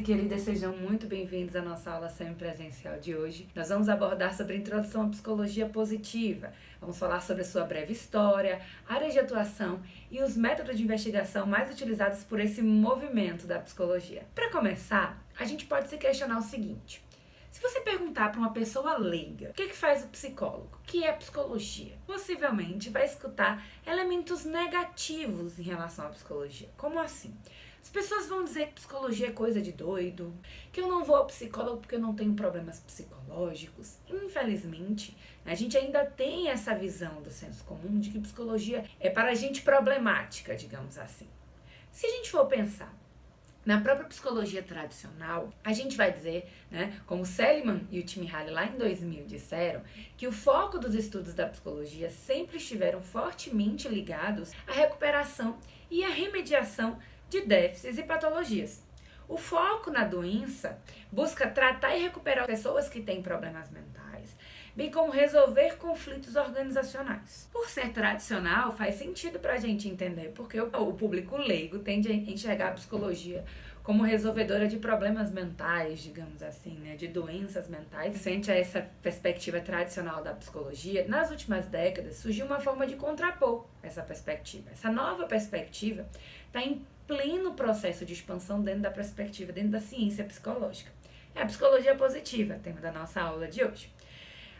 e queridas, sejam muito bem-vindos à nossa aula semipresencial de hoje. Nós vamos abordar sobre a introdução à psicologia positiva. Vamos falar sobre a sua breve história, áreas de atuação e os métodos de investigação mais utilizados por esse movimento da psicologia. Para começar, a gente pode se questionar o seguinte: se você perguntar para uma pessoa leiga o que faz o psicólogo, o que é psicologia, possivelmente vai escutar elementos negativos em relação à psicologia. Como assim? As pessoas vão dizer que psicologia é coisa de doido, que eu não vou ao psicólogo porque eu não tenho problemas psicológicos. Infelizmente, a gente ainda tem essa visão do senso comum de que psicologia é para gente problemática, digamos assim. Se a gente for pensar na própria psicologia tradicional, a gente vai dizer, como Seligman e o Csikszentmihalyi lá em 2000 disseram, que o foco dos estudos da psicologia sempre estiveram fortemente ligados à recuperação e à remediação de déficits e patologias. O foco na doença busca tratar e recuperar pessoas que têm problemas mentais, bem como resolver conflitos organizacionais. Por ser tradicional, faz sentido para a gente entender porque o público leigo tende a enxergar a psicologia como resolvedora de problemas mentais, digamos assim, de doenças mentais. Frente a essa perspectiva tradicional da psicologia, nas últimas décadas surgiu uma forma de contrapor essa perspectiva. Essa nova perspectiva está em pleno processo de expansão dentro da perspectiva, dentro da ciência psicológica. É a psicologia positiva, tema da nossa aula de hoje.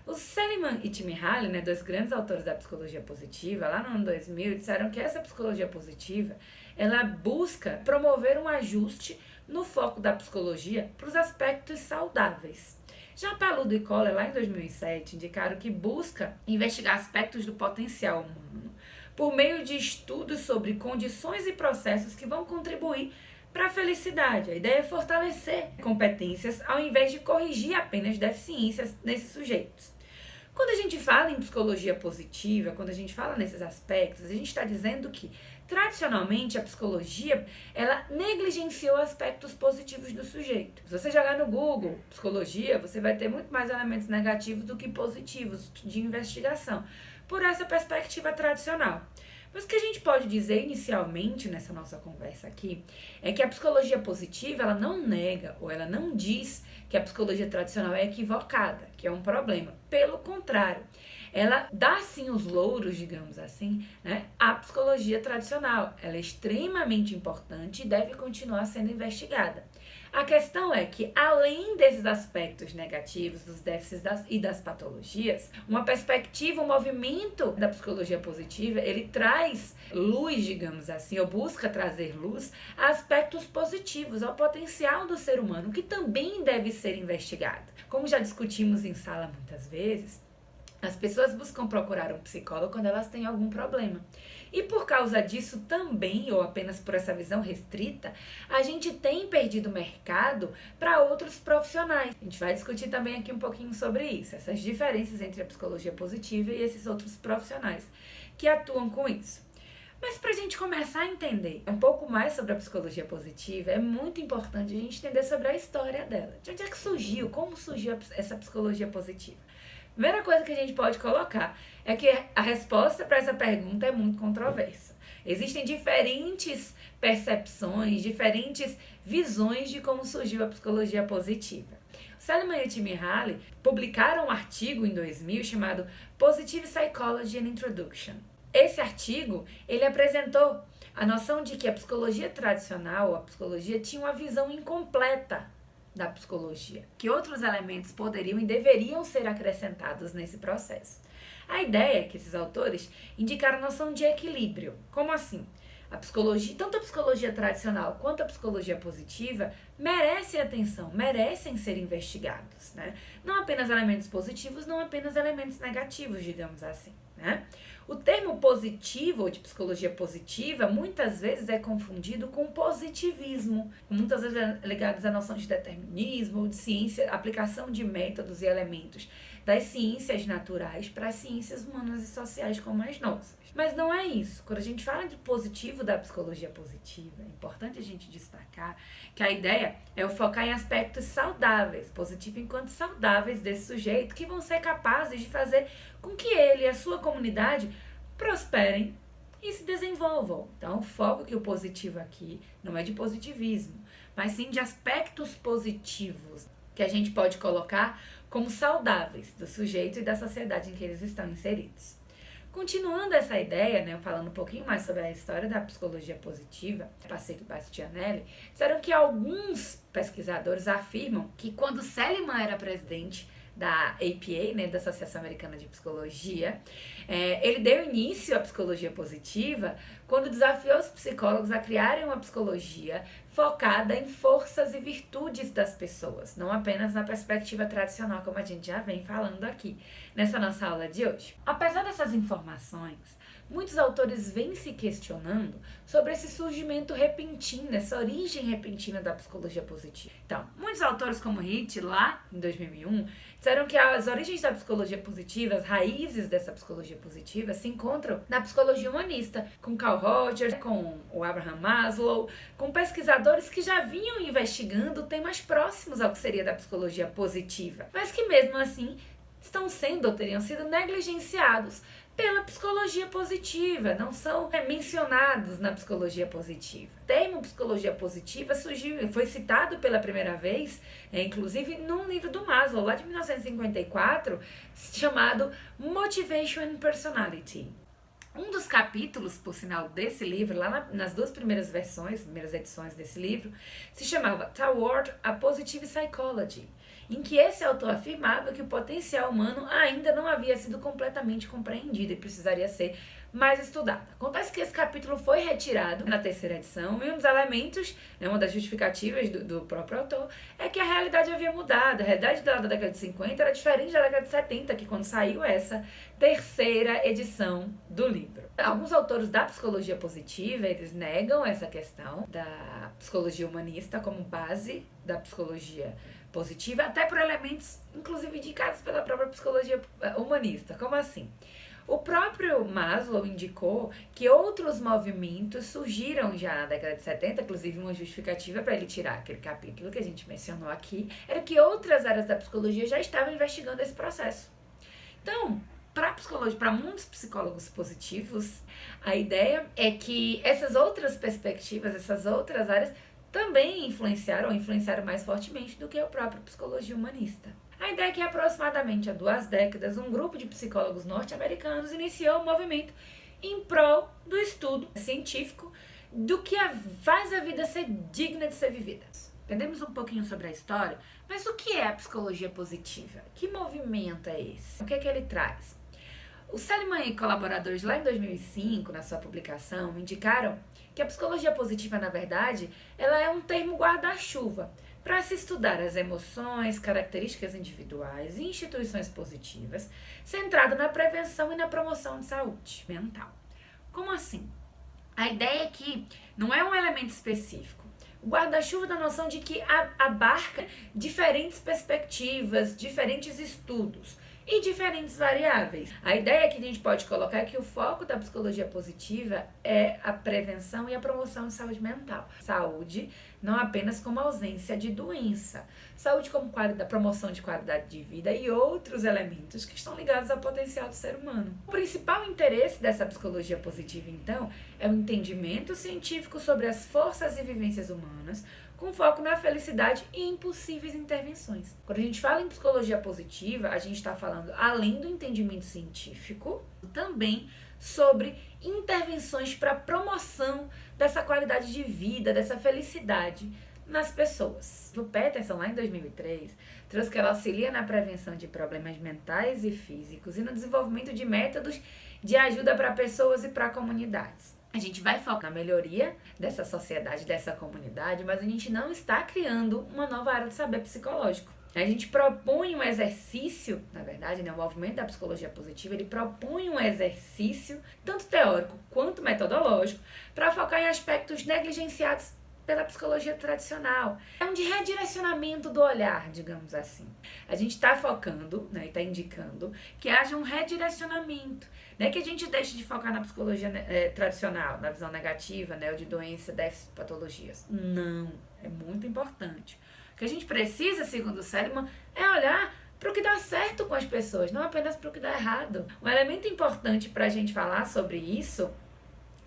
O Seligman e Csikszentmihalyi, dois grandes autores da psicologia positiva, lá no ano 2000, disseram que essa psicologia positiva, ela busca promover um ajuste no foco da psicologia para os aspectos saudáveis. Já Paludo e Kohler, lá em 2007, indicaram que busca investigar aspectos do potencial humano por meio de estudos sobre condições e processos que vão contribuir para a felicidade. A ideia é fortalecer competências ao invés de corrigir apenas deficiências nesses sujeitos. Quando a gente fala em psicologia positiva, quando a gente fala nesses aspectos, a gente está dizendo que, tradicionalmente, a psicologia, ela negligenciou aspectos positivos do sujeito. Se você jogar no Google psicologia, você vai ter muito mais elementos negativos do que positivos de investigação, por essa perspectiva tradicional. Mas o que a gente pode dizer inicialmente nessa nossa conversa aqui é que a psicologia positiva, ela não nega ou ela não diz que a psicologia tradicional é equivocada, que é um problema. Pelo contrário, ela dá sim os louros, digamos assim, à psicologia tradicional. Ela é extremamente importante e deve continuar sendo investigada. A questão é que, além desses aspectos negativos, dos déficits e das patologias, uma perspectiva, um movimento da psicologia positiva, ele traz luz, digamos assim, ou busca trazer luz a aspectos positivos, ao potencial do ser humano, que também deve ser investigado. Como já discutimos em sala muitas vezes, as pessoas buscam procurar um psicólogo quando elas têm algum problema. E por causa disso também, ou apenas por essa visão restrita, a gente tem perdido mercado para outros profissionais. A gente vai discutir também aqui um pouquinho sobre isso, essas diferenças entre a psicologia positiva e esses outros profissionais que atuam com isso. Mas para a gente começar a entender um pouco mais sobre a psicologia positiva, é muito importante a gente entender sobre a história dela. De onde é que surgiu, como surgiu essa psicologia positiva? Primeira coisa que a gente pode colocar é que a resposta para essa pergunta é muito controversa. Existem diferentes percepções, diferentes visões de como surgiu a psicologia positiva. O Seligman e o Csikszentmihalyi publicaram um artigo em 2000 chamado Positive Psychology and Introduction. Esse artigo, ele apresentou a noção de que a psicologia tradicional, a psicologia, tinha uma visão incompleta da psicologia, que outros elementos poderiam e deveriam ser acrescentados nesse processo. A ideia é que esses autores indicaram a noção de equilíbrio. Como assim? A psicologia, tanto a psicologia tradicional quanto a psicologia positiva merecem atenção, merecem ser investigados, Não apenas elementos positivos, não apenas elementos negativos, digamos assim, O termo positivo ou de psicologia positiva muitas vezes é confundido com positivismo, muitas vezes ligados à noção de determinismo ou de ciência, aplicação de métodos e elementos das ciências naturais para as ciências humanas e sociais como as nossas. Mas não é isso. Quando a gente fala de positivo da psicologia positiva, é importante a gente destacar que a ideia é focar em aspectos saudáveis, positivo enquanto saudáveis desse sujeito, que vão ser capazes de fazer com que ele e a sua comunidade prosperem e se desenvolvam. Então, o foco que o positivo aqui não é de positivismo, mas sim de aspectos positivos que a gente pode colocar como saudáveis do sujeito e da sociedade em que eles estão inseridos. Continuando essa ideia, né, falando um pouquinho mais sobre a história da psicologia positiva, Paceto e Bastianelli, disseram que alguns pesquisadores afirmam que quando Seligman era presidente da APA, né, da Associação Americana de Psicologia, ele deu início à psicologia positiva quando desafiou os psicólogos a criarem uma psicologia focada em forças e virtudes das pessoas, não apenas na perspectiva tradicional, como a gente já vem falando aqui nessa nossa aula de hoje. Apesar dessas informações, muitos autores vêm se questionando sobre esse surgimento repentino, essa origem repentina da psicologia positiva. Então, muitos autores como Hitt, lá em 2001, disseram que as origens da psicologia positiva, as raízes dessa psicologia positiva, se encontram na psicologia humanista, com Carl Rogers, com o Abraham Maslow, com pesquisadores que já vinham investigando temas próximos ao que seria da psicologia positiva, mas que mesmo assim estão sendo ou teriam sido negligenciados pela psicologia positiva, não são mencionados na psicologia positiva. O termo psicologia positiva foi citado pela primeira vez, inclusive num livro do Maslow, lá de 1954, chamado Motivation and Personality. Um dos capítulos, por sinal, desse livro, lá nas duas primeiras edições desse livro, se chamava Toward a Positive Psychology, em que esse autor afirmava que o potencial humano ainda não havia sido completamente compreendido e precisaria ser mais estudado. Acontece que esse capítulo foi retirado na terceira edição e um dos elementos, uma das justificativas do próprio autor, é que a realidade havia mudado. A realidade da década de 50 era diferente da década de 70, que quando saiu essa terceira edição do livro. Alguns autores da psicologia positiva, eles negam essa questão da psicologia humanista como base da psicologia positiva, até por elementos, inclusive, indicados pela própria psicologia humanista. Como assim? O próprio Maslow indicou que outros movimentos surgiram já na década de 70, inclusive uma justificativa para ele tirar aquele capítulo que a gente mencionou aqui, era que outras áreas da psicologia já estavam investigando esse processo. Então, para muitos psicólogos positivos, a ideia é que essas outras perspectivas, essas outras áreas, também influenciaram mais fortemente do que a própria psicologia humanista. A ideia é que aproximadamente há 2 décadas, um grupo de psicólogos norte-americanos iniciou um movimento em prol do estudo científico do que faz a vida ser digna de ser vivida. Entendemos um pouquinho sobre a história, mas o que é a psicologia positiva? Que movimento é esse? O que é que ele traz? O Seligman e colaboradores lá em 2005, na sua publicação, indicaram que a psicologia positiva, na verdade, ela é um termo guarda-chuva para se estudar as emoções, características individuais e instituições positivas, centrado na prevenção e na promoção de saúde mental. Como assim? A ideia é que não é um elemento específico. O guarda-chuva da noção de que abarca diferentes perspectivas, diferentes estudos e diferentes variáveis. A ideia que a gente pode colocar é que o foco da psicologia positiva é a prevenção e a promoção de saúde mental. Saúde não apenas como ausência de doença. Saúde como promoção de qualidade de vida e outros elementos que estão ligados ao potencial do ser humano. O principal interesse dessa psicologia positiva, então, é o entendimento científico sobre as forças e vivências humanas, com foco na felicidade e em possíveis intervenções. Quando a gente fala em psicologia positiva, a gente está falando, além do entendimento científico, também sobre intervenções para promoção dessa qualidade de vida, dessa felicidade nas pessoas. O Peterson, lá em 2003, trouxe que ela auxilia na prevenção de problemas mentais e físicos e no desenvolvimento de métodos de ajuda para pessoas e para comunidades. A gente vai focar na melhoria dessa sociedade, dessa comunidade, mas a gente não está criando uma nova área de saber psicológico. A gente propõe um exercício, na verdade, o movimento da psicologia positiva, ele propõe um exercício, tanto teórico quanto metodológico, para focar em aspectos negligenciados pela psicologia tradicional. É um de redirecionamento do olhar, digamos assim. A gente está focando, e está indicando que haja um redirecionamento. Não é que a gente deixe de focar na psicologia tradicional, na visão negativa, ou de doença, déficit, patologias. Não, é muito importante. O que a gente precisa, segundo o Seligman, é olhar para o que dá certo com as pessoas, não apenas para o que dá errado. Um elemento importante para a gente falar sobre isso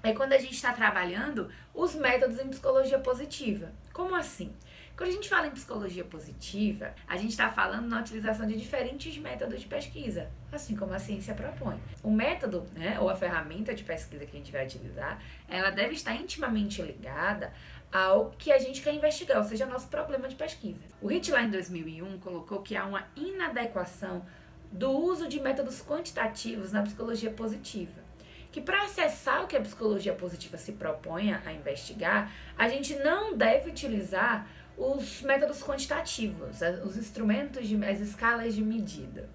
é quando a gente está trabalhando os métodos em psicologia positiva. Como assim? Quando a gente fala em psicologia positiva, a gente está falando na utilização de diferentes métodos de pesquisa, assim como a ciência propõe. O método, ou a ferramenta de pesquisa que a gente vai utilizar, ela deve estar intimamente ligada ao que a gente quer investigar, ou seja, nosso problema de pesquisa. O HIT lá em 2001 colocou que há uma inadequação do uso de métodos quantitativos na psicologia positiva. Que para acessar o que a psicologia positiva se propõe a investigar, a gente não deve utilizar os métodos quantitativos, os instrumentos, as escalas de medida.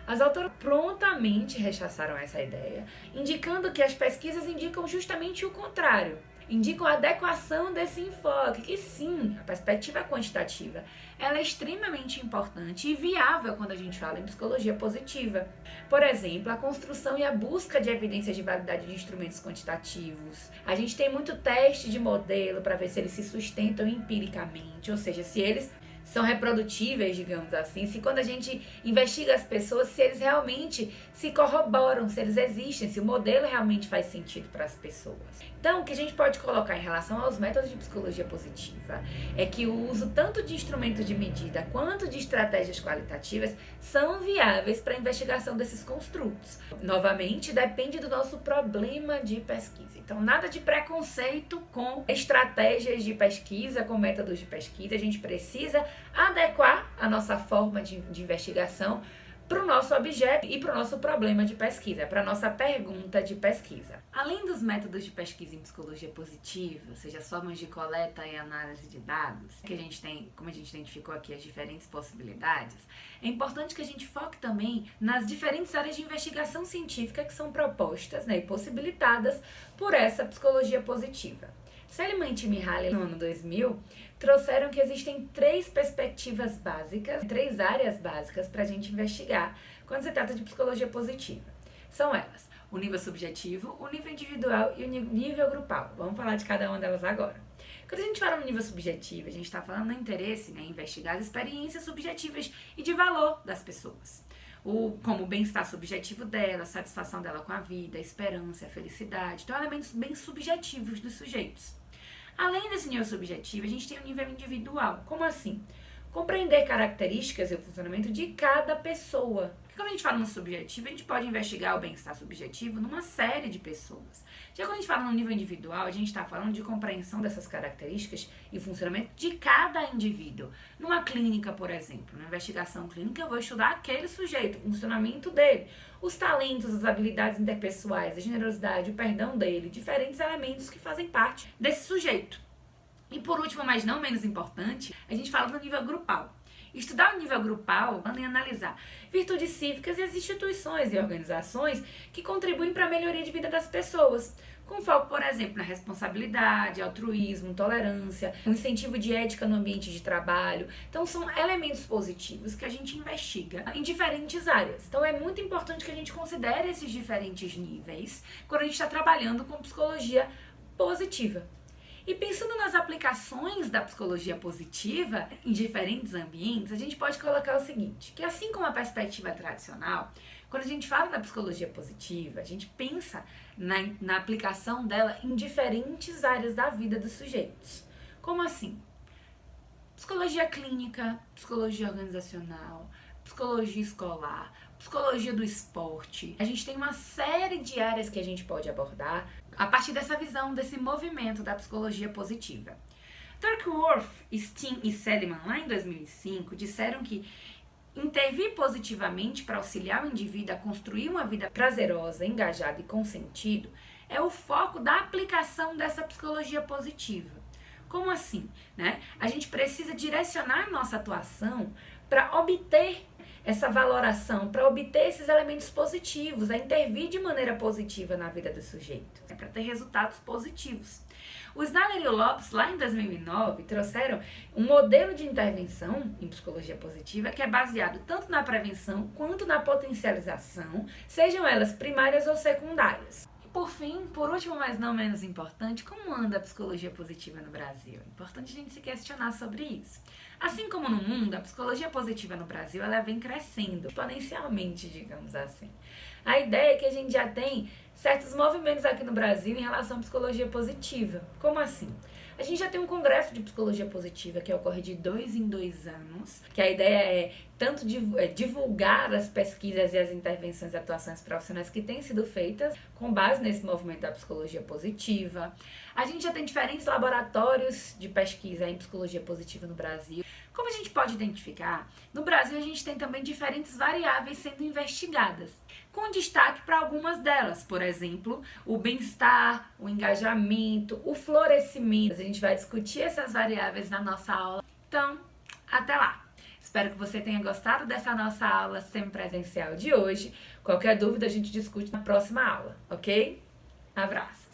As autoras prontamente rechaçaram essa ideia, indicando que as pesquisas indicam justamente o contrário. Indicam a adequação desse enfoque, que sim, a perspectiva quantitativa ela é extremamente importante e viável quando a gente fala em psicologia positiva. Por exemplo, a construção e a busca de evidências de validade de instrumentos quantitativos. A gente tem muito teste de modelo para ver se eles se sustentam empiricamente, ou seja, se eles são reprodutíveis, digamos assim, se quando a gente investiga as pessoas, se eles realmente se corroboram, se eles existem, se o modelo realmente faz sentido para as pessoas. Então, o que a gente pode colocar em relação aos métodos de psicologia positiva é que o uso tanto de instrumentos de medida quanto de estratégias qualitativas são viáveis para a investigação desses construtos. Novamente, depende do nosso problema de pesquisa. Então, nada de preconceito com estratégias de pesquisa, com métodos de pesquisa. A gente precisa adequar a nossa forma de investigação para o nosso objeto e para o nosso problema de pesquisa, para a nossa pergunta de pesquisa. Além dos métodos de pesquisa em psicologia positiva, ou seja, as formas de coleta e análise de dados, que a gente tem, como a gente identificou aqui as diferentes possibilidades, é importante que a gente foque também nas diferentes áreas de investigação científica que são propostas e possibilitadas por essa psicologia positiva. Seligman e Mihaly, no ano 2000, trouxeram que existem 3 perspectivas básicas, 3 áreas básicas para a gente investigar quando se trata de psicologia positiva. São elas: o nível subjetivo, o nível individual e o nível grupal. Vamos falar de cada uma delas agora. Quando a gente fala no nível subjetivo, a gente está falando no interesse em investigar as experiências subjetivas e de valor das pessoas. Como o bem-estar subjetivo dela, a satisfação dela com a vida, a esperança, a felicidade. Então, elementos bem subjetivos dos sujeitos. Além desse nível subjetivo, a gente tem o nível individual. Como assim? Compreender características e o funcionamento de cada pessoa. Porque quando a gente fala no subjetivo, a gente pode investigar o bem-estar subjetivo numa série de pessoas. Já quando a gente fala no nível individual, a gente está falando de compreensão dessas características e funcionamento de cada indivíduo. Numa clínica, por exemplo, na investigação clínica, eu vou estudar aquele sujeito, o funcionamento dele, os talentos, as habilidades interpessoais, a generosidade, o perdão dele, diferentes elementos que fazem parte desse sujeito. E por último, mas não menos importante, a gente fala do nível grupal. Estudar o nível grupal é analisar virtudes cívicas e as instituições e organizações que contribuem para a melhoria de vida das pessoas, com foco, por exemplo, na responsabilidade, altruísmo, tolerância, um incentivo de ética no ambiente de trabalho. Então, são elementos positivos que a gente investiga em diferentes áreas. Então, é muito importante que a gente considere esses diferentes níveis quando a gente está trabalhando com psicologia positiva. E pensando nas aplicações da psicologia positiva em diferentes ambientes, a gente pode colocar o seguinte, que assim como a perspectiva tradicional, quando a gente fala da psicologia positiva, a gente pensa na aplicação dela em diferentes áreas da vida dos sujeitos. Como assim? Psicologia clínica, psicologia organizacional, psicologia escolar, psicologia do esporte. A gente tem uma série de áreas que a gente pode abordar a partir dessa visão, desse movimento da psicologia positiva. Duckworth, Steen e Seligman, lá em 2005, disseram que intervir positivamente para auxiliar o indivíduo a construir uma vida prazerosa, engajada e com sentido é o foco da aplicação dessa psicologia positiva. Como assim? A gente precisa direcionar nossa atuação para obter essa valoração, para obter esses elementos positivos, a intervir de maneira positiva na vida do sujeito, para ter resultados positivos. O Snyder e o Lopes, lá em 2009, trouxeram um modelo de intervenção em psicologia positiva que é baseado tanto na prevenção quanto na potencialização, sejam elas primárias ou secundárias. por fim, por último, mas não menos importante, como anda a psicologia positiva no Brasil? É importante a gente se questionar sobre isso. Assim como no mundo, a psicologia positiva no Brasil ela vem crescendo exponencialmente, digamos assim. A ideia é que a gente já tem certos movimentos aqui no Brasil em relação à psicologia positiva. Como assim? A gente já tem um congresso de psicologia positiva que ocorre de 2 em 2 anos, que a ideia é tanto divulgar as pesquisas e as intervenções e atuações profissionais que têm sido feitas com base nesse movimento da psicologia positiva. A gente já tem diferentes laboratórios de pesquisa em psicologia positiva no Brasil. Como a gente pode identificar, no Brasil a gente tem também diferentes variáveis sendo investigadas, com destaque para algumas delas, por exemplo, o bem-estar, o engajamento, o florescimento. A gente vai discutir essas variáveis na nossa aula, então, até lá! Espero que você tenha gostado dessa nossa aula semipresencial de hoje. Qualquer dúvida a gente discute na próxima aula, ok? Abraço!